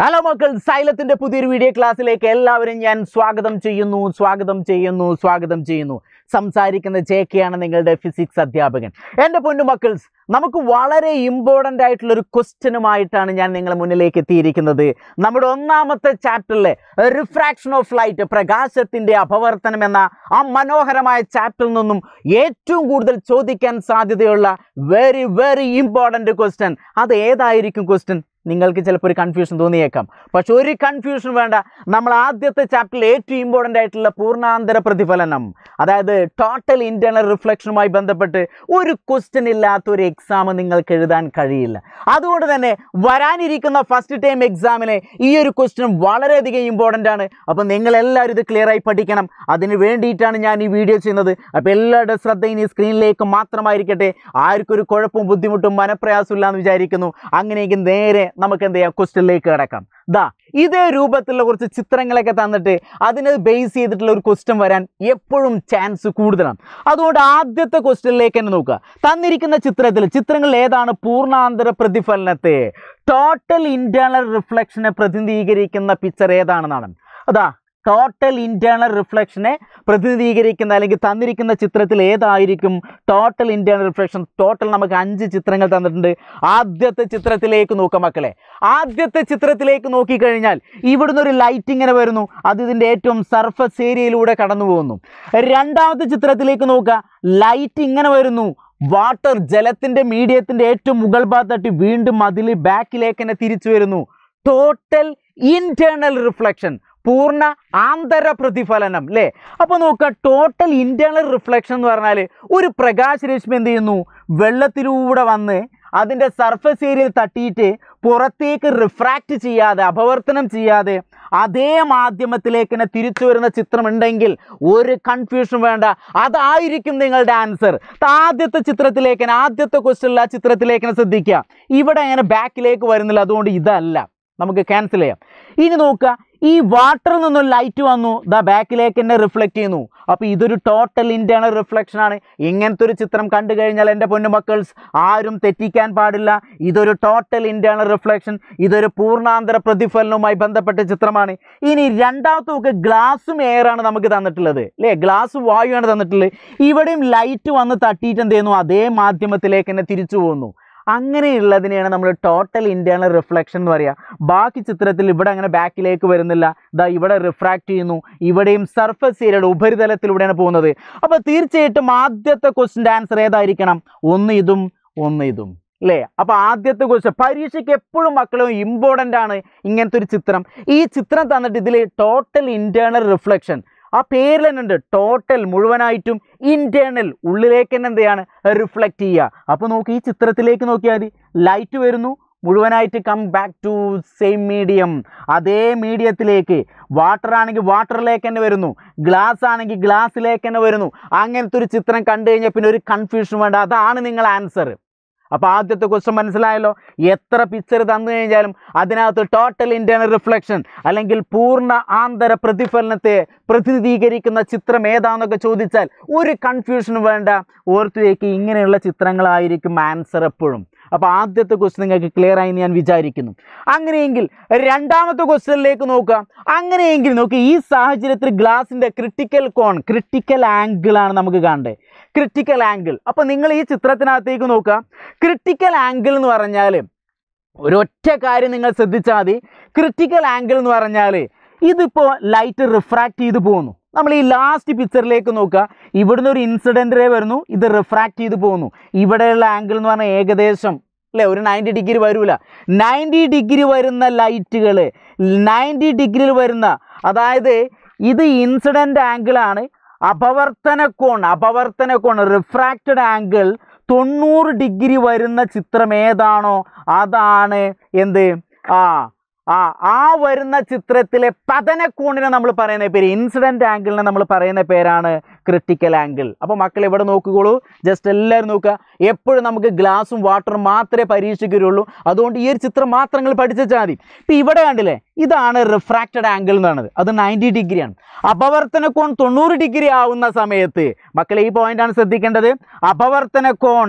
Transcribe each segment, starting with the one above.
Hello മക്കൾ, സൈലത്തിന്റെ പുതിയൊരു video ക്ലാസ്സിലേക്ക് എല്ലാവരും ഞാൻ സ്വാഗതം ചെയ്യുന്നു. സംസാരിക്കുന്ന ജെകെയാണ്, നിങ്ങളുടെ ഫിസിക്സ് അധ്യാപകൻ. എൻ്റെ പൊന്നു മക്കൾസ്, നമുക്ക് വളരെ ഇമ്പോർട്ടൻ്റ് ആയിട്ടുള്ള ഒരു ക്വസ്റ്റ്യനുമായിട്ടാണ് ഞാൻ നിങ്ങളുടെ മുന്നിലേക്ക് എത്തിയിരിക്കുന്നത്. നമ്മുടെ ഒന്നാമത്തെ ചാപ്റ്ററിലെ റിഫ്രാക്ഷൻ ഓഫ് ലൈറ്റ്, പ്രകാശത്തിൻ്റെ അപവർത്തനം എന്ന ആ മനോഹരമായ ചാപ്റ്ററിൽ നിന്നും ഏറ്റവും കൂടുതൽ ചോദിക്കാൻ സാധ്യതയുള്ള വെരി ഇമ്പോർട്ടൻ്റ് ക്വസ്റ്റ്യൻ. അത് ഏതായിരിക്കും ക്വസ്റ്റ്യൻ? നിങ്ങൾക്ക് ചിലപ്പോൾ ഒരു കൺഫ്യൂഷൻ തോന്നിയേക്കാം. പക്ഷെ ഒരു കൺഫ്യൂഷൻ വേണ്ട. നമ്മൾ ആദ്യത്തെ ചാപ്റ്ററിൽ ഏറ്റവും ഇമ്പോർട്ടൻ്റ് ആയിട്ടുള്ള പൂർണ്ണാന്തര പ്രതിഫലനം, അതായത് ടോട്ടൽ ഇൻറ്റേർണൽ റിഫ്ലക്ഷനുമായി ബന്ധപ്പെട്ട് ഒരു ക്വസ്റ്റ്യൻ ഇല്ലാത്ത ഒരു എക്സാം നിങ്ങൾക്ക് എഴുതാൻ കഴിയില്ല. അതുകൊണ്ട് തന്നെ വരാനിരിക്കുന്ന ഫസ്റ്റ് ടൈം എക്സാമിന് ഈ ഒരു ക്വസ്റ്റ്യൻ വളരെയധികം ഇമ്പോർട്ടൻ്റ് ആണ്. അപ്പം നിങ്ങളെല്ലാവരും ഇത് ക്ലിയറായി പഠിക്കണം. അതിന് വേണ്ടിയിട്ടാണ് ഞാൻ ഈ വീഡിയോ ചെയ്യുന്നത്. അപ്പോൾ എല്ലാവരുടെ ശ്രദ്ധ ഇനി സ്ക്രീനിലേക്ക് മാത്രമായിരിക്കട്ടെ. ആർക്കും ഒരു കുഴപ്പവും ബുദ്ധിമുട്ടും മനപ്രയാസം ഇല്ല എന്ന് വിചാരിക്കുന്നു. അങ്ങനെയെങ്കിൽ നേരെ നമുക്ക് എന്ത് ചെയ്യാം, ക്വസ്റ്റ്യനിലേക്ക് കിടക്കാം. ഇതേ രൂപത്തിലുള്ള കുറച്ച് ചിത്രങ്ങളൊക്കെ തന്നിട്ട് അതിനെ ബേസ് ചെയ്തിട്ടുള്ള ഒരു ക്വസ്റ്റ്യൻ വരാൻ എപ്പോഴും ചാൻസ് കൂടുതലാണ്. അതുകൊണ്ട് ആദ്യത്തെ ക്വസ്റ്റ്യനിലേക്ക് തന്നെ നോക്കുക. തന്നിരിക്കുന്ന ചിത്രങ്ങളിൽ ഏതാണ് പൂർണ്ണാന്തര പ്രതിഫലനത്തെ, ടോട്ടൽ ഇന്റേണൽ റിഫ്ലക്ഷനെ പ്രതിനിധീകരിക്കുന്ന പിക്ചർ ഏതാണെന്നാണ്. ടോട്ടൽ ഇന്റേണൽ റിഫ്ലക്ഷനെ പ്രതിനിധീകരിക്കുന്ന അല്ലെങ്കിൽ തന്നിരിക്കുന്ന ചിത്രത്തിൽ ഏതായിരിക്കും ടോട്ടൽ ഇന്റേണൽ റിഫ്ലക്ഷൻ? ടോട്ടൽ നമുക്ക് 5 ചിത്രങ്ങൾ തന്നിട്ടുണ്ട്. ആദ്യത്തെ ചിത്രത്തിലേക്ക് നോക്കാം മക്കളെ. ആദ്യത്തെ ചിത്രത്തിലേക്ക് നോക്കിക്കഴിഞ്ഞാൽ ഇവിടുന്ന് ഒരു ലൈറ്റ് ഇങ്ങനെ വരുന്നു, അത് ഇതിൻ്റെ ഏറ്റവും സർഫസ് ഏരിയയിലൂടെ കടന്നു പോകുന്നു. രണ്ടാമത്തെ ചിത്രത്തിലേക്ക് നോക്കുക, ലൈറ്റ് ഇങ്ങനെ വരുന്നു, വാട്ടർ ജലത്തിൻ്റെ മീഡിയത്തിൻ്റെ ഏറ്റവും മുകൾ ഭാഗത്തട്ടി വീണ്ടും അതിൽ ബാക്കിലേക്ക് തന്നെ തിരിച്ചു വരുന്നു. ടോട്ടൽ ഇന്റേണൽ റിഫ്ലക്ഷൻ, പൂർണ്ണ ആന്തര പ്രതിഫലനം അല്ലേ? അപ്പോൾ നോക്കുക, ടോട്ടൽ ഇന്റേണൽ റിഫ്ലക്ഷൻ എന്ന് പറഞ്ഞാൽ ഒരു പ്രകാശരശ്മി എന്ത് ചെയ്യുന്നു, വെള്ളത്തിലൂടെ വന്ന് അതിൻ്റെ സർഫസ് ഏരിയയിൽ തട്ടിയിട്ട് പുറത്തേക്ക് റിഫ്രാക്റ്റ് ചെയ്യാതെ, അപവർത്തനം ചെയ്യാതെ അതേ മാധ്യമത്തിലേക്ക് തന്നെ തിരിച്ചു വരുന്ന ചിത്രമുണ്ടെങ്കിൽ ഒരു കൺഫ്യൂഷൻ വേണ്ട, അതായിരിക്കും നിങ്ങളുടെ ആൻസർ. ആദ്യത്തെ ചിത്രത്തിലേക്ക്, ആദ്യത്തെ ക്വസ്റ്റ്യനിൽ ആ ചിത്രത്തിലേക്ക് ശ്രദ്ധിക്കുക. ഇവിടെ അങ്ങനെ ബാക്കിലേക്ക് വരുന്നില്ല, അതുകൊണ്ട് ഇതല്ല, നമുക്ക് ക്യാൻസൽ ചെയ്യാം. ഇനി നോക്കുക, ഈ വാട്ടറിൽ നിന്നും ലൈറ്റ് വന്നു, ബാക്കിലേക്ക് തന്നെ റിഫ്ലക്റ്റ് ചെയ്യുന്നു. അപ്പോൾ ഇതൊരു ടോട്ടൽ ഇന്റേണൽ റിഫ്ലക്ഷൻ ആണ്. ഇങ്ങനത്തെ ഒരു ചിത്രം കണ്ടു കഴിഞ്ഞാൽ എൻ്റെ പൊന്നു മക്കൾസ് ആരും തെറ്റിക്കാൻ പാടില്ല. ഇതൊരു ടോട്ടൽ ഇന്റേണൽ റിഫ്ലക്ഷൻ, ഇതൊരു പൂർണ്ണാന്തര പ്രതിഫലനവുമായി ബന്ധപ്പെട്ട ചിത്രമാണ്. ഇനി രണ്ടാമത്തെ നോക്ക്, ഗ്ലാസും എയറാണ് നമുക്ക് തന്നിട്ടുള്ളത് അല്ലേ? ഗ്ലാസ് വായുവാണ് തന്നിട്ടുള്ളത്. ഇവിടെയും ലൈറ്റ് വന്ന് തട്ടിയിട്ട് എന്ത് ചെയ്യുന്നു, അതേ മാധ്യമത്തിലേക്ക് തന്നെ തിരിച്ചു പോകുന്നു. അങ്ങനെയുള്ളതിനെയാണ് നമ്മൾ ടോട്ടൽ ഇന്റേണൽ റിഫ്ലക്ഷൻ എന്ന് പറയുക. ബാക്കി ചിത്രത്തിൽ ഇവിടെ അങ്ങനെ ബാക്കിലേക്ക് വരുന്നില്ല, ഇവിടെ റിഫ്രാക്റ്റ് ചെയ്യുന്നു, ഇവിടെയും സർഫസ് ഏരിയയുടെ ഉപരിതലത്തിലൂടെയാണ് പോകുന്നത്. അപ്പോൾ തീർച്ചയായിട്ടും ആദ്യത്തെ ക്വസ്റ്റ്യൻ്റെ ആൻസർ ഏതായിരിക്കണം? ഒന്ന് ഇതും അല്ലേ? അപ്പോൾ ആദ്യത്തെ ക്വസ്റ്റ്യൻ പരീക്ഷയ്ക്ക് എപ്പോഴും മക്കളും ഇമ്പോർട്ടൻ്റ് ആണ് ഇങ്ങനത്തെ ഒരു ചിത്രം. ഈ ചിത്രം തന്നിട്ട് ഇതിൽ ടോട്ടൽ ഇന്റേണൽ റിഫ്ലക്ഷൻ, ആ പേരിൽ തന്നെ ഉണ്ട്, ടോട്ടൽ മുഴുവനായിട്ടും, ഇന്റേണൽ ഉള്ളിലേക്ക് തന്നെ എന്ത് ചെയ്യാണ്, റിഫ്ലക്റ്റ് ചെയ്യുക. അപ്പോൾ നോക്കി, ഈ ചിത്രത്തിലേക്ക് നോക്കിയാൽ മതി, ലൈറ്റ് വരുന്നു, മുഴുവനായിട്ട് come back to same medium, അതേ മീഡിയത്തിലേക്ക്. വാട്ടർ ആണെങ്കിൽ വാട്ടറിലേക്ക് തന്നെ വരുന്നു, ഗ്ലാസ് ആണെങ്കിൽ ഗ്ലാസ്സിലേക്ക് തന്നെ വരുന്നു. അങ്ങനത്തെ ഒരു ചിത്രം കണ്ടു കഴിഞ്ഞാൽ പിന്നെ ഒരു കൺഫ്യൂഷൻ വേണ്ട, അതാണ് നിങ്ങളുടെ ആൻസർ. അപ്പോൾ ആദ്യത്തെ ക്വസ്റ്റ്യൻ മനസ്സിലായല്ലോ. എത്ര പിക്ചർ തന്നു കഴിഞ്ഞാലും അതിനകത്ത് ടോട്ടൽ ഇന്റേണൽ റിഫ്ലക്ഷൻ അല്ലെങ്കിൽ പൂർണ്ണ ആന്തര പ്രതിഫലനത്തെ പ്രതിനിധീകരിക്കുന്ന ചിത്രം ഏതാണെന്നൊക്കെ ചോദിച്ചാൽ ഒരു കൺഫ്യൂഷനും വേണ്ട, ഓർത്തു വയ്ക്ക്, ഇങ്ങനെയുള്ള ചിത്രങ്ങളായിരിക്കും ആൻസർ എപ്പോഴും. അപ്പോൾ ആദ്യത്തെ ക്വസ്റ്റ്യൻ നിങ്ങൾക്ക് ക്ലിയർ ആയി ഞാൻ വിചാരിക്കുന്നു. അങ്ങനെയെങ്കിൽ രണ്ടാമത്തെ ക്വസ്റ്റ്യനിലേക്ക് നോക്കുക. അങ്ങനെയെങ്കിൽ നോക്കി, ഈ സാഹചര്യത്തിൽ ഗ്ലാസിൻ്റെ ക്രിട്ടിക്കൽ ആംഗിളാണ് നമുക്ക് കാണേണ്ടത്. Critical angle. അപ്പോൾ നിങ്ങൾ ഈ ചിത്രത്തിനകത്തേക്ക് നോക്കുക. ക്രിട്ടിക്കൽ ആംഗിൾ എന്ന് പറഞ്ഞാൽ ഒരൊറ്റ കാര്യം നിങ്ങൾ ശ്രദ്ധിച്ചാൽ മതി. ക്രിട്ടിക്കൽ ആംഗിൾ എന്ന് പറഞ്ഞാൽ ഇതിപ്പോൾ ലൈറ്റ് റിഫ്രാക്റ്റ് ചെയ്ത് പോകുന്നു. നമ്മൾ ഈ ലാസ്റ്റ് പിക്ചറിലേക്ക് നോക്കുക, ഇവിടുന്ന് ഒരു ഇൻസിഡൻ്റ് റേ വരുന്നു, ഇത് റിഫ്രാക്റ്റ് ചെയ്ത് പോകുന്നു. ഇവിടെയുള്ള ആംഗിൾ എന്ന് പറഞ്ഞാൽ ഏകദേശം അല്ലേ ഒരു 90 ഡിഗ്രി വരില്ല. 90 ഡിഗ്രി വരുന്ന ലൈറ്റുകൾ 90 ഡിഗ്രിയിൽ വരുന്ന, അതായത് ഇത് ഇൻസിഡൻ്റ് ആംഗിളാണ്. അപവർത്തന കോൺ റിഫ്രാക്റ്റഡ് ആംഗിൾ 90 ഡിഗ്രി വരുന്ന ചിത്രം ഏതാണോ അതാണ് എന്ത്, ആ വരുന്ന ചിത്രത്തിലെ പതനക്കോണിനെ നമ്മൾ പറയുന്ന പേര്, ഇൻസിഡൻ്റ് ആംഗിളിനെ നമ്മൾ പറയുന്ന പേരാണ് ക്രിട്ടിക്കൽ ആംഗിൾ. അപ്പോൾ മക്കൾ ഇവിടെ നോക്കുകയുള്ളൂ, ജസ്റ്റ് എല്ലാവരും നോക്കുക. എപ്പോഴും നമുക്ക് ഗ്ലാസും വാട്ടറും മാത്രമേ പരീക്ഷയ്ക്ക് വരുള്ളൂ, അതുകൊണ്ട് ഈ ഒരു ചിത്രം മാത്രം നിങ്ങൾ പഠിച്ചാൽ മതി. ഇപ്പം ഇവിടെ കണ്ടില്ലേ, ഇതാണ് റിഫ്രാക്റ്റഡ് ആംഗിൾ എന്ന് പറയുന്നത്, അത് 90 ഡിഗ്രിയാണ്. അപവർത്തന കോൺ 90 ഡിഗ്രി ആവുന്ന സമയത്ത് മക്കളെ ഈ പോയിന്റാണ് ശ്രദ്ധിക്കേണ്ടത്. അപവർത്തന കോൺ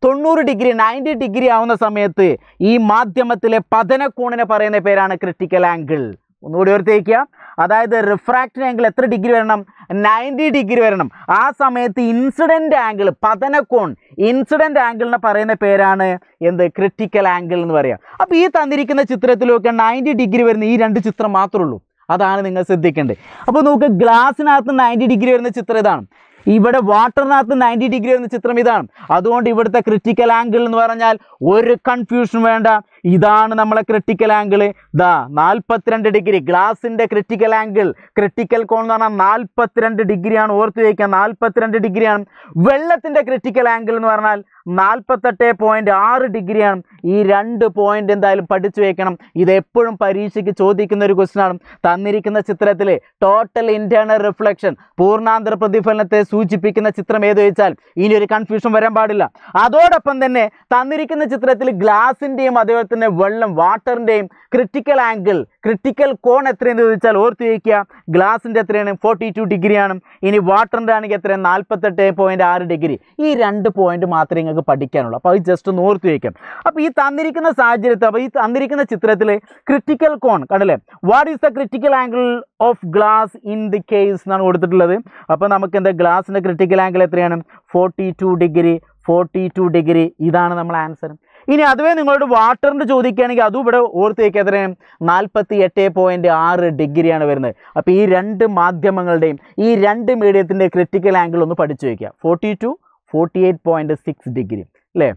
90 ഡിഗ്രി 90 ഡിഗ്രി ആവുന്ന സമയത്ത് ഈ മാധ്യമത്തിലെ പതനക്കോണിനെ പറയുന്ന പേരാണ് ക്രിട്ടിക്കൽ ആംഗിൾ. ഒന്നുകൂടി ഓർത്തേക്കുക, അതായത് റിഫ്രാക്ഷൻ ആംഗിൾ എത്ര ഡിഗ്രി വരണം? 90 ഡിഗ്രി വരണം. ആ സമയത്ത് ഇൻസിഡന്റ് ആംഗിൾ, പതനക്കോൺ ഇൻസിഡന്റ് ആംഗിളിനെ പറയുന്ന പേരാണ് എന്ത്? ക്രിട്ടിക്കൽ ആംഗിൾ എന്ന് പറയാം. അപ്പോൾ ഈ തന്നിരിക്കുന്ന ചിത്രത്തിലൊക്കെ 90 ഡിഗ്രി വരുന്ന ഈ രണ്ട് ചിത്രം മാത്രമേ ഉള്ളൂ, അതാണ് നിങ്ങൾ ശ്രദ്ധിക്കേണ്ടത്. അപ്പോൾ നമുക്ക് ഗ്ലാസിനകത്ത് 90 ഡിഗ്രി വരുന്ന ചിത്രം ഇതാണ്, ഇവിടെ വാട്ടറിനകത്ത് 90 ഡിഗ്രി വരുന്ന ചിത്രം ഇതാണ്. അതുകൊണ്ട് ഇവിടുത്തെ ക്രിട്ടിക്കൽ ആംഗിൾ എന്ന് പറഞ്ഞാൽ ഒരു കൺഫ്യൂഷൻ വേണ്ട, ഇതാണ് നമ്മളെ ക്രിട്ടിക്കൽ ആംഗിൾ. ദാ 42 ഡിഗ്രി ഗ്ലാസിൻ്റെ ക്രിട്ടിക്കൽ ആംഗിൾ, ക്രിട്ടിക്കൽ കോൺ എന്ന് പറഞ്ഞാൽ 42 ഡിഗ്രിയാണ്. ഓർത്ത് വയ്ക്കുക, 42 ഡിഗ്രിയാണ്. വെള്ളത്തിൻ്റെ ക്രിട്ടിക്കൽ ആംഗിൾ എന്ന് പറഞ്ഞാൽ 48.6 ഡിഗ്രിയാണ്. ഈ രണ്ട് പോയിന്റ് എന്തായാലും പഠിച്ചു വയ്ക്കണം. ഇത് എപ്പോഴും പരീക്ഷയ്ക്ക് ചോദിക്കുന്ന ഒരു ക്വസ്റ്റ്യൻ ആണ്. തന്നിരിക്കുന്ന ചിത്രത്തിൽ ടോട്ടൽ ഇന്റേണൽ റിഫ്ലക്ഷൻ, പൂർണ്ണാന്തര പ്രതിഫലനത്തെ സൂചിപ്പിക്കുന്ന ചിത്രം ഏത് വെച്ചാൽ ഇനി ഒരു കൺഫ്യൂഷൻ വരാൻ പാടില്ല. അതോടൊപ്പം തന്നെ തന്നിരിക്കുന്ന ചിത്രത്തിൽ ഗ്ലാസിൻ്റെയും അതേപോലെ തന്നെ വെള്ളം വാട്ടറിൻ്റെയും ക്രിട്ടിക്കൽ ആംഗിൾ, ക്രിട്ടിക്കൽ കോൺ എത്രയെന്ന് ചോദിച്ചാൽ ഓർത്ത് വയ്ക്കുക, ഗ്ലാസിൻ്റെ എത്രയാണ്? 42 ഡിഗ്രിയാണ്. ഇനി വാട്ടറിൻ്റെ ആണെങ്കിൽ എത്രയാണ്? 48.6 ഡിഗ്രി. ഈ രണ്ട് പോയിന്റ് മാത്രമേ നിങ്ങൾക്ക് പഠിക്കാനുള്ളൂ. അപ്പോൾ അത് ജസ്റ്റ് ഒന്ന് ഓർത്ത് വയ്ക്കാം. അപ്പോൾ ഈ തന്നിരിക്കുന്ന സാഹചര്യത്തിൽ, അപ്പോൾ ഈ തന്നിരിക്കുന്ന ചിത്രത്തിൽ ക്രിട്ടിക്കൽ കോൺ കണ്ടല്ലേ, what is the critical angle of glass in the case എന്നാണ് കൊടുത്തിട്ടുള്ളത്. അപ്പോൾ നമുക്ക് എന്താ, ഗ്ലാസിൻ്റെ ക്രിട്ടിക്കൽ ആംഗിൾ എത്രയാണ്? 42 ഡിഗ്രി. ഇതാണ് നമ്മളെ ആൻസർ. ഇനി അതുവേ നിങ്ങളോട് വാട്ടറിൻ്റെ ചോദിക്കുകയാണെങ്കിൽ അതും ഇവിടെ ഓർത്ത് വയ്ക്കുക, എത്രയാണ്? 48.6 ഡിഗ്രിയാണ് വരുന്നത്. അപ്പോൾ ഈ രണ്ട് മാധ്യമങ്ങളുടെയും ഈ രണ്ട് മീഡിയത്തിൻ്റെ ക്രിട്ടിക്കൽ ആംഗിൾ ഒന്ന് പഠിച്ചു വയ്ക്കുക, 42, 48.6 ഡിഗ്രി അല്ലേ?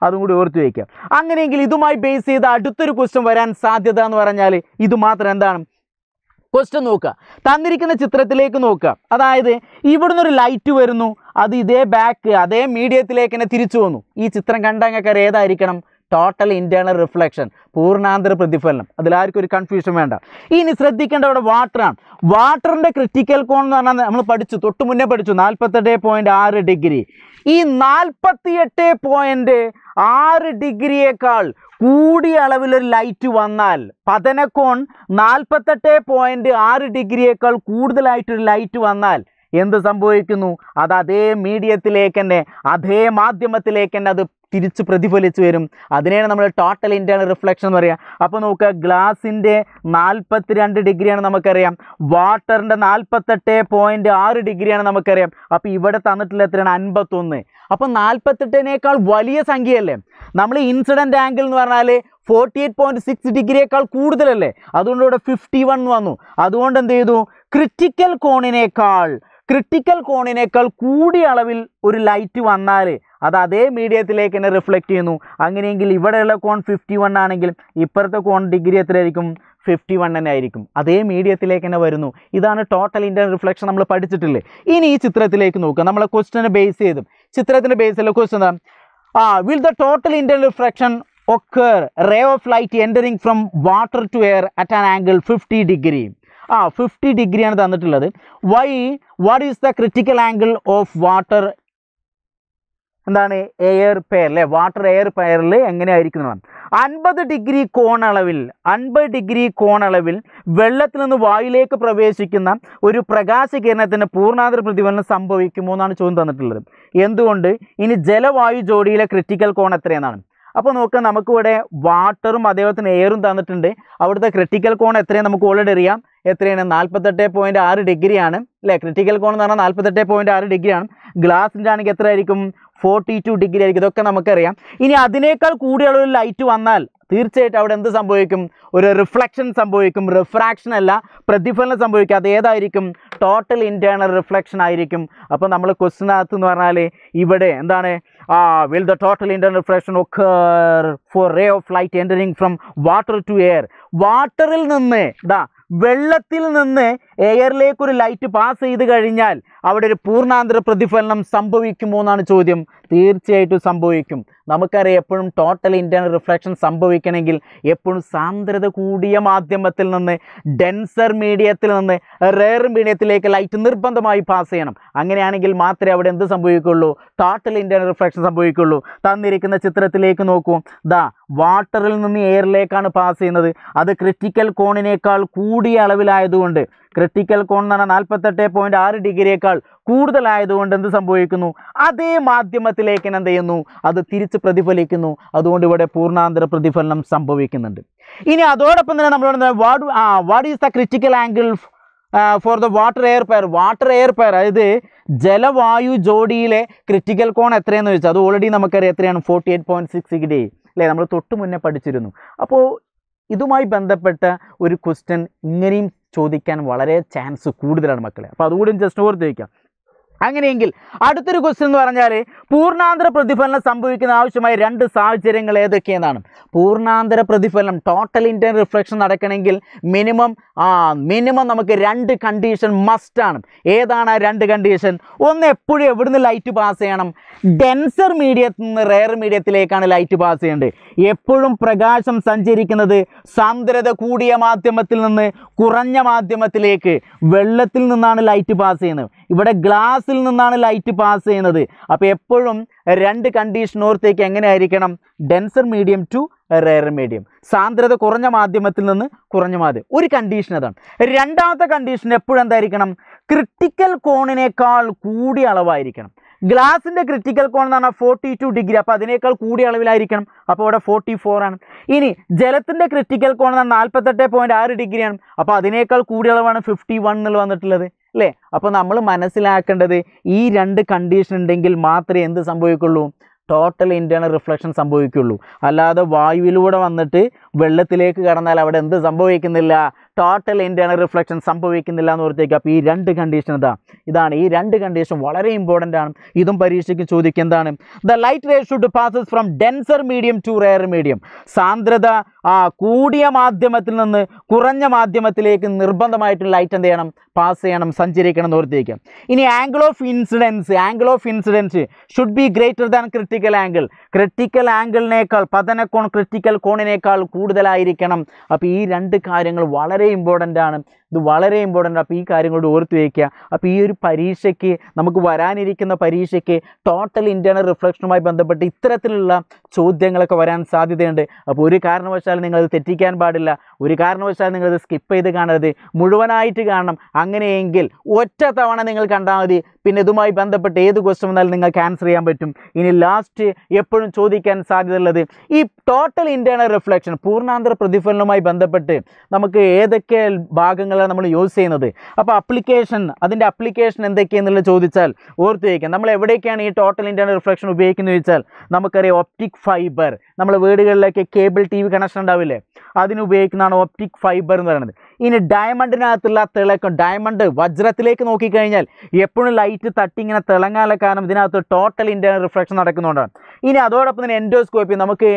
അതും കൂടി ഓർത്ത് വയ്ക്കുക. അങ്ങനെയെങ്കിൽ ഇതുമായി ബേസ് ചെയ്ത് അടുത്തൊരു ക്വസ്റ്റ്യൻ വരാൻ സാധ്യത എന്ന് പറഞ്ഞാൽ ഇത് മാത്രം എന്താണ്? ക്വസ്റ്റ്യൻ നോക്കുക, തന്നിരിക്കുന്ന ചിത്രത്തിലേക്ക് നോക്കുക. അതായത് ഇവിടുന്ന് ഒരു ലൈറ്റ് വരുന്നു, അത് ഇതേ ബാക്ക് അതേ മീഡിയത്തിലേക്ക് തന്നെ തിരിച്ചു വന്നു. ഈ ചിത്രം കണ്ടാൽ ഞങ്ങൾക്ക് ഏതായിരിക്കണം? ടോട്ടൽ ഇന്റേണൽ റിഫ്ലക്ഷൻ, പൂർണ്ണാന്തര പ്രതിഫലനം. അതിലാർക്കും ഒരു കൺഫ്യൂഷൻ വേണ്ട. ഇനി ശ്രദ്ധിക്കേണ്ട അവിടെ വാട്ടറാണ്. വാട്ടറിൻ്റെ ക്രിട്ടിക്കൽ കോൺ എന്ന് പറഞ്ഞാൽ നമ്മൾ പഠിച്ചു, തൊട്ട് മുന്നേ പഠിച്ചു, 48.6 ഡിഗ്രി. ഈ 48.6 ഡിഗ്രിയേക്കാൾ കൂടിയ അളവിലൊരു ലൈറ്റ് വന്നാൽ, പതനക്കോൺ 48.6 ഡിഗ്രിയേക്കാൾ കൂടുതലായിട്ടൊരു ലൈറ്റ് വന്നാൽ എന്ത് സംഭവിക്കുന്നു? അത് അതേ മീഡിയത്തിലേക്ക് തന്നെ, അതേ മാധ്യമത്തിലേക്ക് തന്നെ അത് തിരിച്ച് പ്രതിഫലിച്ച് വരും. അതിനെയാണ് നമ്മൾ ടോട്ടൽ ഇന്റേണൽ റിഫ്ലക്ഷൻ എന്ന് പറയുക. അപ്പോൾ നോക്കുക, ഗ്ലാസിൻ്റെ 42 ഡിഗ്രിയാണ് നമുക്കറിയാം, വാട്ടറിൻ്റെ 48.6 ഡിഗ്രിയാണ് നമുക്കറിയാം. അപ്പോൾ ഇവിടെ തന്നിട്ടുള്ള എത്രയാണ്? 51. അപ്പോൾ 48നേക്കാൾ വലിയ സംഖ്യയല്ലേ? നമ്മൾ ഇൻസിഡൻറ്റ് ആംഗിൾ എന്ന് പറഞ്ഞാൽ 48.6 ഡിഗ്രിയേക്കാൾ കൂടുതലല്ലേ? അതുകൊണ്ട് ഇവിടെ 51 വന്നു. അതുകൊണ്ട് എന്ത് ചെയ്തു? ക്രിട്ടിക്കൽ കോണിനേക്കാൾ കൂടിയ അളവിൽ ഒരു ലൈറ്റ് വന്നാൽ അത് അതേ മീഡിയത്തിലേക്ക് തന്നെ റിഫ്ലക്റ്റ് ചെയ്യുന്നു. അങ്ങനെയെങ്കിൽ ഇവിടെയുള്ള കോൺ 51 ആണെങ്കിൽ ഇപ്പുറത്തെ കോൺ ഡിഗ്രി എത്രയായിരിക്കും? 51 തന്നെ ആയിരിക്കും. അതേ മീഡിയത്തിലേക്ക് തന്നെ വരുന്നു. ഇതാണ് ടോട്ടൽ ഇന്റേണൽ റിഫ്ലക്ഷൻ നമ്മൾ പഠിച്ചിട്ടില്ലേ? ഇനി ഈ ചിത്രത്തിലേക്ക് നോക്കുക. നമ്മളെ ക്വസ്റ്റ്യനെ ബേസ് ചെയ്തും ചിത്രത്തിൻ്റെ ബേസിലുള്ള ക്വസ്റ്റ്യൻ എന്താ? Will the total internal reflection occur ray of light entering from water to air at an angle 50 degree. 50 ഡിഗ്രിയാണ് തന്നിട്ടുള്ളത്. What is the critical angle of water? എന്താണ്? എയർ പെയർ അല്ലേ? വാട്ടർ എയർ പെയറിൽ എങ്ങനെയായിരിക്കുന്നതാണ്? 50 degree കോണളവിൽ വെള്ളത്തിൽ നിന്ന് വായുവിലേക്ക് പ്രവേശിക്കുന്ന ഒരു പ്രകാശകിരണത്തിന് പൂർണ്ണാന്തര പ്രതിഫലനം സംഭവിക്കുമോ എന്നാണ് ചോദ്യം തന്നിട്ടുള്ളത്. എന്തുകൊണ്ട്? ഇനി ജലവായു ജോഡിയിലെ ക്രിട്ടിക്കൽ കോൺ എത്രയെന്നാണ്. അപ്പോൾ നോക്കുക, നമുക്കിവിടെ വാട്ടറും അതേപോലെ തന്നെ എയറും തന്നിട്ടുണ്ട്. അവിടുത്തെ ക്രിട്ടിക്കൽ കോൺ എത്രയാണ് നമുക്ക് ഓൾറെഡി അറിയാം. എത്രയാണ്? 48.6 ഡിഗ്രിയാണ് അല്ലേ? ക്രിട്ടിക്കൽ കോൺ എന്ന് പറഞ്ഞാൽ 48.6 ഡിഗ്രിയാണ്. ഗ്ലാസിൻ്റെ ആണെങ്കിൽ എത്ര ആയിരിക്കും? 42 ഡിഗ്രി ആയിരിക്കും. ഇതൊക്കെ നമുക്കറിയാം. ഇനി അതിനേക്കാൾ കൂടിയ അളവിൽ ലൈറ്റ് വന്നാൽ തീർച്ചയായിട്ടും അവിടെ എന്ത് സംഭവിക്കും? ഒരു റിഫ്ലക്ഷൻ സംഭവിക്കും. റിഫ്രാക്ഷൻ അല്ല, പ്രതിഫലനം സംഭവിക്കും. അത് ഏതായിരിക്കും? ടോട്ടൽ ഇന്റേണൽ റിഫ്ലക്ഷൻ ആയിരിക്കും. അപ്പോൾ നമ്മൾ ക്വസ്റ്റിനകത്ത് എന്ന് പറഞ്ഞാൽ ഇവിടെ എന്താണ്? Will the total internal reflection occur for ray of light entering from water to air? വാട്ടറിൽ നിന്ന് വെള്ളത്തിൽ നിന്ന് എയറിലേക്ക് ഒരു ലൈറ്റ് പാസ് ചെയ്ത് കഴിഞ്ഞാൽ അവിടെ ഒരു പൂർണ്ണാന്തര പ്രതിഫലനം സംഭവിക്കുമോ എന്നാണ് ചോദ്യം. തീർച്ചയായിട്ടും സംഭവിക്കും. നമുക്കറിയാം എപ്പോഴും ടോട്ടൽ ഇൻറ്റേർണൽ റിഫ്ലക്ഷൻ സംഭവിക്കണമെങ്കിൽ എപ്പോഴും സാന്ദ്രത കൂടിയ മാധ്യമത്തിൽ നിന്ന് ഡെൻസർ മീഡിയത്തിൽ നിന്ന് റെയർ മീഡിയത്തിലേക്ക് ലൈറ്റ് നിർബന്ധമായി പാസ് ചെയ്യണം. അങ്ങനെയാണെങ്കിൽ മാത്രമേ അവിടെ എന്ത് സംഭവിക്കുള്ളൂ? ടോട്ടൽ ഇൻറ്റേർണൽ റിഫ്ലക്ഷൻ സംഭവിക്കുള്ളൂ. തന്നിരിക്കുന്ന ചിത്രത്തിലേക്ക് നോക്കൂ. വാട്ടറിൽ നിന്ന് എയറിലേക്കാണ് പാസ് ചെയ്യുന്നത്. അത് ക്രിറ്റിക്കൽ കോണിനേക്കാൾ കൂടിയ അളവിലായതുകൊണ്ട്, ക്രിട്ടിക്കൽ കോൺ എന്ന് പറഞ്ഞാൽ 48.6 ഡിഗ്രിയേക്കാൾ കൂടുതലായതുകൊണ്ട് എന്ത് സംഭവിക്കുന്നു? അതേ മാധ്യമത്തിലേക്ക് എന്ത് ചെയ്യുന്നു? അത് തിരിച്ച് പ്രതിഫലിക്കുന്നു. അതുകൊണ്ട് ഇവിടെ പൂർണ്ണാന്തര പ്രതിഫലനം സംഭവിക്കുന്നുണ്ട്. ഇനി അതോടൊപ്പം തന്നെ നമ്മളോട് what is the critical angle for the water air pair? Water air pair, അതായത് ജലവായു ജോഡിയിലെ ക്രിറ്റിക്കൽ കോൺ എത്രയെന്ന് ചോദിച്ചാൽ അത് ഓൾറെഡി നമുക്കറിയാം എത്രയാണ്? 48.6 ഡിഗ്രി അല്ലേ? നമ്മൾ തൊട്ട് മുന്നേ പഠിച്ചിരുന്നു. അപ്പോൾ ഇതുമായി ബന്ധപ്പെട്ട ഒരു ക്വസ്റ്റ്യൻ ഇങ്ങനെയും ചോദിക്കാൻ വളരെ ചാൻസ് കൂടുതലാണ് മക്കളെ. അപ്പോൾ അതുകൂടി ജസ്റ്റ് ഓർത്ത് വയ്ക്കാം. അങ്ങനെയെങ്കിൽ അടുത്തൊരു ക്വസ്റ്റ്യൻ എന്ന് പറഞ്ഞാൽ പൂർണ്ണാന്തര പ്രതിഫലനം സംഭവിക്കുന്ന ആവശ്യമായ 2 സാഹചര്യങ്ങൾ ഏതൊക്കെയെന്നാണ്. പൂർണ്ണാന്തര പ്രതിഫലനം ടോട്ടൽ ഇൻറ്റേർണൽ റിഫ്ലക്ഷൻ നടക്കണമെങ്കിൽ മിനിമം നമുക്ക് 2 കണ്ടീഷൻ മസ്റ്റാണ്. ഏതാണ് ആ 2 കണ്ടീഷൻ? ഒന്ന്, എപ്പോഴും എവിടുന്ന് ലൈറ്റ് പാസ് ചെയ്യണം? ഡെൻസർ മീഡിയത്തിൽ നിന്ന് റെയർ മീഡിയത്തിലേക്കാണ് ലൈറ്റ് പാസ് ചെയ്യേണ്ടത്. എപ്പോഴും പ്രകാശം സഞ്ചരിക്കുന്നത് സാന്ദ്രത കൂടിയ മാധ്യമത്തിൽ നിന്ന് കുറഞ്ഞ മാധ്യമത്തിലേക്ക്. വെള്ളത്തിൽ നിന്നാണ് ലൈറ്റ് പാസ് ചെയ്യുന്നത്, ഇവിടെ ഗ്ലാസിൽ നിന്നാണ് ലൈറ്റ് പാസ് ചെയ്യുന്നത്. അപ്പോൾ എപ്പോഴും 2 കണ്ടീഷൻ ഓർത്തേക്ക് എങ്ങനെ ആയിരിക്കണം? Denser medium to rare medium, സാന്ദ്രത കുറഞ്ഞ മാധ്യമത്തിൽ നിന്ന് കുറഞ്ഞ മാധ്യമം. ഒരു കണ്ടീഷൻ അതാണ്. രണ്ടാമത്തെ കണ്ടീഷൻ എപ്പോഴും എന്തായിരിക്കണം? ക്രിട്ടിക്കൽ കോണിനേക്കാൾ കൂടിയ അളവായിരിക്കണം. ഗ്ലാസിൻ്റെ ക്രിട്ടിക്കൽ കോൺ എന്ന് പറഞ്ഞാൽ 42 ഡിഗ്രി, അപ്പോൾ അതിനേക്കാൾ കൂടിയ അളവിലായിരിക്കണം. അപ്പോൾ ഇവിടെ 44 ആണ്. ഇനി ജലത്തിൻ്റെ ക്രിട്ടിക്കൽ കോൺ എന്ന് പറഞ്ഞാൽ 48.6 ഡിഗ്രിയാണ്, അപ്പോൾ അതിനേക്കാൾ കൂടിയ അളവാണ് 51 എന്നുള്ള വന്നിട്ടുള്ളത് അല്ലേ? അപ്പോൾ നമ്മൾ മനസ്സിലാക്കേണ്ടത് ഈ 2 കണ്ടീഷൻ ഉണ്ടെങ്കിൽ മാത്രമേ എന്ത് സംഭവിക്കുള്ളൂ? ടോട്ടൽ ഇൻറ്റേർണൽ റിഫ്ലക്ഷൻ സംഭവിക്കുള്ളൂ. അല്ലാതെ വായുവിലൂടെ വന്നിട്ട് വെള്ളത്തിലേക്ക് കടന്നാൽ അവിടെ എന്ത് സംഭവിക്കുന്നില്ല? ടോട്ടൽ ഇൻറ്റേർണൽ റിഫ്ലക്ഷൻ സംഭവിക്കുന്നില്ല എന്ന് ഓർത്തേക്ക്. അപ്പോൾ ഈ 2 കണ്ടീഷൻ ഇതാണ്. ഈ 2 കണ്ടീഷൻ വളരെ ഇമ്പോർട്ടൻ്റ് ആണ്. ഇതും പരീക്ഷയ്ക്ക് ചോദിക്കുക. എന്താണ്? The light ray should passes from denser medium to rare medium. സാന്ദ്രത കൂടിയ മാധ്യമത്തിൽ നിന്ന് കുറഞ്ഞ മാധ്യമത്തിലേക്ക് നിർബന്ധമായിട്ടും ലൈറ്റ് എന്ത് ചെയ്യണം? പാസ് ചെയ്യണം, സഞ്ചരിക്കണം എന്ന് ഓർത്തേക്കാം. ഇനി angle of incidence should be greater than critical angle. Critical ആംഗിളിനേക്കാൾ പതനകോൺ ക്രിട്ടിക്കൽ കോണിനേക്കാൾ കൂടുതലായിരിക്കണം. അപ്പോൾ ഈ 2 കാര്യങ്ങൾ വളരെ ഇമ്പോർട്ടൻ്റ് ആണ്. ഇത് വളരെ ഇമ്പോർട്ടൻ്റ്. അപ്പോൾ ഈ കാര്യങ്ങളോട് ഓർത്ത് വയ്ക്കുക. അപ്പോൾ ഈ ഒരു പരീക്ഷയ്ക്ക്, നമുക്ക് വരാനിരിക്കുന്ന പരീക്ഷയ്ക്ക് ടോട്ടൽ ഇൻറ്റേർണൽ റിഫ്ലക്ഷനുമായി ബന്ധപ്പെട്ട് ഇത്തരത്തിലുള്ള ചോദ്യങ്ങളൊക്കെ വരാൻ സാധ്യതയുണ്ട്. അപ്പോൾ ഒരു കാരണവശാലും നിങ്ങളത് തെറ്റിക്കാൻ പാടില്ല. ഒരു കാരണവശാലും നിങ്ങളത് സ്കിപ്പ് ചെയ്ത് കാണരുത്, മുഴുവനായിട്ട് കാണണം. അങ്ങനെയെങ്കിൽ ഒറ്റ തവണ നിങ്ങൾ കണ്ടാൽ മതി. പിന്നെ ഇതുമായി ബന്ധപ്പെട്ട് ഏത് ക്വസ്റ്റ്യൻ വന്നാലും നിങ്ങൾക്ക് ആൻസർ ചെയ്യാൻ പറ്റും. ഇനി ലാസ്റ്റ് എപ്പോഴും ചോദിക്കാൻ സാധ്യതയുള്ളത് ഈ ടോട്ടൽ ഇൻറ്റേർണൽ റിഫ്ലക്ഷൻ പൂർണ്ണാന്തര പ്രതിഫലനവുമായി ബന്ധപ്പെട്ട് നമുക്ക് ഏതൊക്കെ ഭാഗങ്ങളാണ് നമ്മൾ യൂസ് ചെയ്യുന്നത്? അപ്പോൾ അതിൻ്റെ അപ്ലിക്കേഷൻ എന്തൊക്കെയാണെന്നുള്ളത് ചോദിച്ചാൽ ഓർത്ത് വയ്ക്കാം. നമ്മൾ എവിടേക്കാണ് ഈ ടോട്ടൽ ഇൻറ്റേർണൽ റിഫ്ലക്ഷൻ ഉപയോഗിക്കുന്നത് ചോദിച്ചാൽ നമുക്കറിയാം ഒപ്റ്റിക് ഫൈബർ. നമ്മൾ വീടുകളിലേക്ക് കേബിൾ TV കണക്ഷൻ ഉണ്ടാവില്ലേ, അതിന് ഉപയോഗിക്കുന്നതാണ് ഒപ്റ്റിക് ഫൈബർ എന്ന് പറയുന്നത്. ഇനി ഡയമണ്ടിനകത്തുള്ള തിളക്കം, ഡയമണ്ട് വജ്രത്തിലേക്ക് നോക്കിക്കഴിഞ്ഞാൽ എപ്പോഴും ലൈറ്റ് തട്ടി ഇങ്ങനെ തിളങ്ങാനുള്ള കാരണം ഇതിനകത്ത് ടോട്ടൽ ഇൻറ്റേർണൽ റിഫ്ലക്ഷൻ നടക്കുന്നതുകൊണ്ടാണ്. ഇനി അതോടൊപ്പം തന്നെ എൻഡോസ്കോപ്പി, നമുക്ക്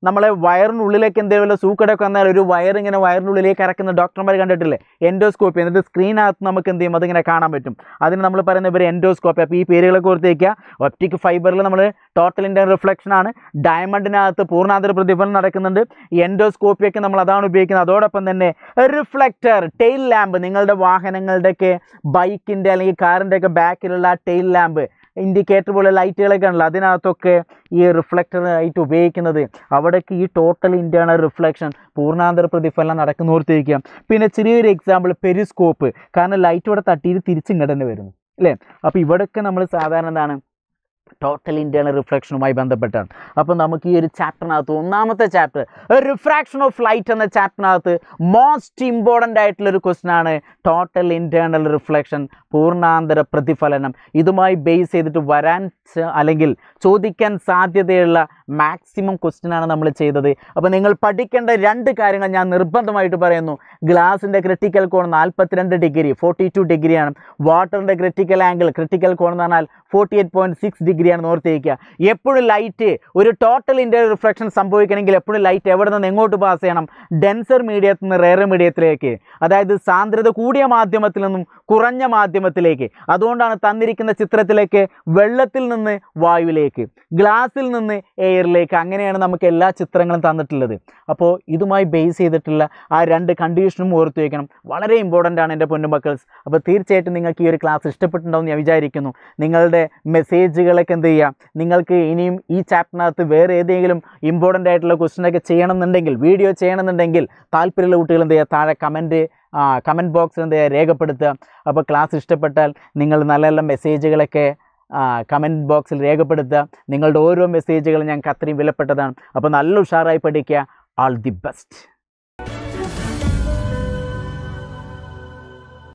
നമ്മളെ വയറിനുള്ളിലേക്ക് എന്തെങ്കിലും സൂക്കടയൊക്കെ വന്നാൽ ഒരു ഇങ്ങനെ വയറിനുള്ളിലേക്ക് ഇറക്കുന്ന ഡോക്ടർമാർ കണ്ടിട്ടില്ലേ? എൻഡോസ്കോപ്പി. എന്നിട്ട് സ്ക്രീനകത്ത് നമുക്ക് എന്ത് ചെയ്യും? അതിങ്ങനെ കാണാൻ പറ്റും. അതിന് നമ്മൾ പറയുന്ന ഇവർ എൻഡോസ്കോപ്പി. അപ്പോൾ ഈ പേരുകളൊക്കെ ഓർത്തേക്കുക. ഒപ്റ്റിക് ഫൈബറിൽ നമ്മൾ ടോട്ടൽ ഇൻറ്റേർണൽ റിഫ്ലക്ഷൻ ആണ്. ഡയമണ്ടിനകത്ത് പൂർണ്ണാന്തര പ്രതിഫലനം നടക്കുന്നുണ്ട്. എൻഡോസ്കോപ്പിയൊക്കെ നമ്മൾ അതാണ് ഉപയോഗിക്കുന്നത്. അതോടൊപ്പം തന്നെ റിഫ്ലക്ടർ, ടെയിൽ ലാമ്പ്, നിങ്ങളുടെ വാഹനങ്ങളുടെയൊക്കെ ബൈക്കിൻ്റെ അല്ലെങ്കിൽ കാറിൻ്റെ ഒക്കെ ബാക്കിലുള്ള ടെയിൽ ലാമ്പ്, ഇൻഡിക്കേറ്റർ പോലെ ലൈറ്റുകളൊക്കെ ആണല്ലോ, അതിനകത്തൊക്കെ ഈ റിഫ്ലക്ടറായിട്ട് ഉപയോഗിക്കുന്നത്. അവിടേക്ക് ഈ ടോട്ടൽ ഇൻറ്റേർണൽ റിഫ്ലക്ഷൻ പൂർണ്ണാന്തര പ്രതിഫലനം നടക്കുന്നോർത്തിരിക്കുക. പിന്നെ ചെറിയൊരു എക്സാമ്പിൾ പെരിസ്കോപ്പ്, കാരണം ലൈറ്റ് ഇവിടെ തട്ടിയിട്ട് തിരിച്ചിങ്ങോട്ട് തന്നെ വരുന്നു അല്ലേ? അപ്പോൾ ഇവിടെയൊക്കെ നമ്മൾ സാധാരണ എന്താണ്? ടോട്ടൽ ഇൻറ്റേർണൽ റിഫ്ലക്ഷനുമായി ബന്ധപ്പെട്ടാണ്. അപ്പോൾ നമുക്ക് ഈ ഒരു ചാപ്റ്ററിനകത്ത് ഒന്നാമത്തെ ചാപ്റ്റർ റിഫ്രാക്ഷൻ ഓഫ് ലൈറ്റ് എന്ന ചാപ്റ്ററിനകത്ത് മോസ്റ്റ് ഇമ്പോർട്ടൻ്റ് ആയിട്ടുള്ളൊരു ക്വസ്റ്റ്യൻ ആണ് ടോട്ടൽ ഇൻറ്റേർണൽ റിഫ്ലക്ഷൻ, പൂർണ്ണാന്തര പ്രതിഫലനം. ഇതുമായി ബേസ് ചെയ്തിട്ട് വരാൻ അല്ലെങ്കിൽ ചോദിക്കാൻ സാധ്യതയുള്ള മാക്സിമം ക്വസ്റ്റ്യനാണ് നമ്മൾ ചെയ്തത്. അപ്പോൾ നിങ്ങൾ പഠിക്കേണ്ട 2 കാര്യങ്ങൾ ഞാൻ നിർബന്ധമായിട്ട് പറയുന്നു. ഗ്ലാസിൻ്റെ ക്രിട്ടിക്കൽ കോൺ 42 ഡിഗ്രി 42 ഡിഗ്രിയാണ്. വാട്ടറിൻ്റെ ക്രിട്ടിക്കൽ ആംഗിൾ, ക്രിട്ടിക്കൽ കോൺ എന്ന് പറഞ്ഞാൽ 48.6 ഡിഗ്രിയാണ് ഓർത്തിരിക്കുക. എപ്പോഴും ലൈറ്റ് ഒരു ടോട്ടൽ ഇൻ്റർവൽ റിഫ്ലക്ഷൻ സംഭവിക്കണമെങ്കിൽ എപ്പോഴും ലൈറ്റ് എവിടെ നിന്ന് എങ്ങോട്ട് പാസ് ചെയ്യണം? ഡെൻസർ മീഡിയത്തിൽ നിന്ന് റെയർ മീഡിയത്തിലേക്ക്, അതായത് സാന്ദ്രത കൂടിയ മാധ്യമത്തിൽ നിന്നും കുറഞ്ഞ മാധ്യമത്തിലേക്ക്. അതുകൊണ്ടാണ് തന്നിരിക്കുന്ന ചിത്രത്തിലേക്ക് വെള്ളത്തിൽ നിന്ന് വായുവിലേക്ക്, ഗ്ലാസിൽ നിന്ന് എയറിലേക്ക്, അങ്ങനെയാണ് നമുക്ക് എല്ലാ ചിത്രങ്ങളും തന്നിട്ടുള്ളത്. അപ്പോൾ ഇതുമായി ബേസ് ചെയ്തിട്ടുള്ള ആ രണ്ട് കണ്ടീഷനും ഓർത്തു വയ്ക്കണം. വളരെ ഇമ്പോർട്ടൻ്റ് ആണ് എൻ്റെ പൊന്നുമക്കൾസ്. അപ്പോൾ തീർച്ചയായിട്ടും നിങ്ങൾക്ക് ഈ ഒരു ക്ലാസ് ഇഷ്ടപ്പെട്ടിട്ടുണ്ടാവും ഞാൻ വിചാരിക്കുന്നു. നിങ്ങളുടെ മെസ്സേജുകളൊക്കെ എന്ത് ചെയ്യുക, നിങ്ങൾക്ക് ഇനിയും ഈ ചാപ്റ്ററിനകത്ത് വേറെ ഏതെങ്കിലും ഇമ്പോർട്ടൻ്റ് ആയിട്ടുള്ള ക്വസ്റ്റ്യനൊക്കെ ചെയ്യണമെന്നുണ്ടെങ്കിൽ, വീഡിയോ ചെയ്യണമെന്നുണ്ടെങ്കിൽ താല്പര്യമുള്ള കുട്ടികൾ എന്ത് ചെയ്യുക, താഴെ കമൻറ്റ് ബോക്സിൽ എന്ത് ചെയ്യുക, രേഖപ്പെടുത്തുക. അപ്പോൾ ക്ലാസ് ഇഷ്ടപ്പെട്ടാൽ നിങ്ങൾ നല്ല നല്ല മെസ്സേജുകളൊക്കെ കമൻറ്റ് ബോക്സിൽ രേഖപ്പെടുത്തുക. നിങ്ങളുടെ ഓരോ മെസ്സേജുകളും ഞങ്ങൾക്ക് അത്രയും വിലപ്പെട്ടതാണ്. അപ്പോൾ നല്ല ഉഷാറായി പഠിക്കുക. All the best.